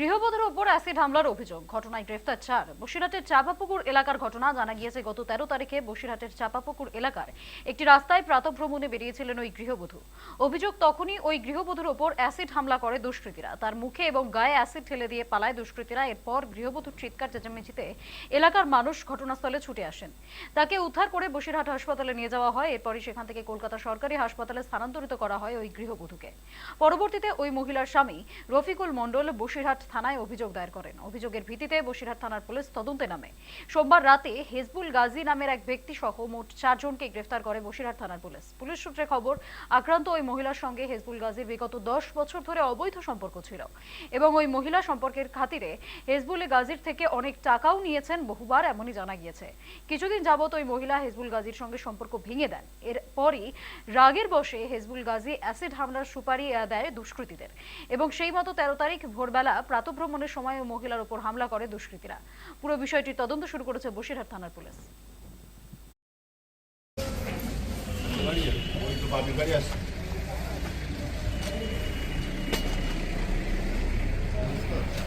গৃহবধূর ওপর অ্যাসিড হামলার অভিযোগ, ঘটনায় গ্রেফতার 4। বসিরহাটের চাপাপুকুর এলাকার ঘটনা। জানা গিয়েছে গত 13 তারিখে বসিরহাটের চাপাপুকুর এলাকার একটি রাস্তায় প্রাতঃভ্রমণে বেরিয়েছিলেন ওই গৃহবধূ। অভিযোগ, তখনই ওই গৃহবধূর ওপর অ্যাসিড হামলা করে দুষ্কৃতীরা। তার মুখে এবং গায়ে অ্যাসিড ঢেলে দিয়ে পালায় দুষ্কৃতীরা। এরপর গৃহবধূর চিৎকার চেঁচামেচিতে এলাকার মানুষ ঘটনাস্থলে ছুটে আসেন। তাকে উদ্ধার করে বসিরহাট হাসপাতালে নিয়ে যাওয়া হয়। এরপরই সেখান থেকে কলকাতা সরকারি হাসপাতালে স্থানান্তরিত করা হয় ওই গৃহবধূকে। পরবর্তীতে ওই মহিলার স্বামী রফিকুল মণ্ডল বসিরহাট থানায় অভিযোগ দায়ের করেন। অভিযোগের ভিত্তিতে বসিরহাট থানার পুলিশ তদন্তে নামে। সোমবার রাতে হেজবুল গাজী নামের এক ব্যক্তি সহ মোট 4 জনকে গ্রেফতার করে বসিরহাট থানার পুলিশ। পুলিশ সূত্রে খবর, আক্রান্ত ওই মহিলার সঙ্গে হেজবুল গাজীর বিগত 10 বছর ধরে অবৈধ সম্পর্ক ছিল এবং ওই মহিলা সম্পর্কের খাতিরে হেজবুল গাজীর থেকে অনেক টাকাও নিয়েছেন বহুবার, এমনই জানা গিয়েছে। কিছুদিন যাবত ওই মহিলা হেজবুল গাজীর সঙ্গে সম্পর্ক ভেঙে দেন। এরপরই রাগের বশে হেজবুল গাজী অ্যাসিড হামলার সুপারি দেয় দুষ্কৃতীদের এবং সেই মতো 13 তারিখ ভোরবেলা প্রাতঃভ্রমণের সময় ওই মহিলার উপর হামলা করে দুষ্কৃতীরা। পুরো বিষয়টির তদন্ত শুরু করেছে বসিরহাট থানার পুলিশ।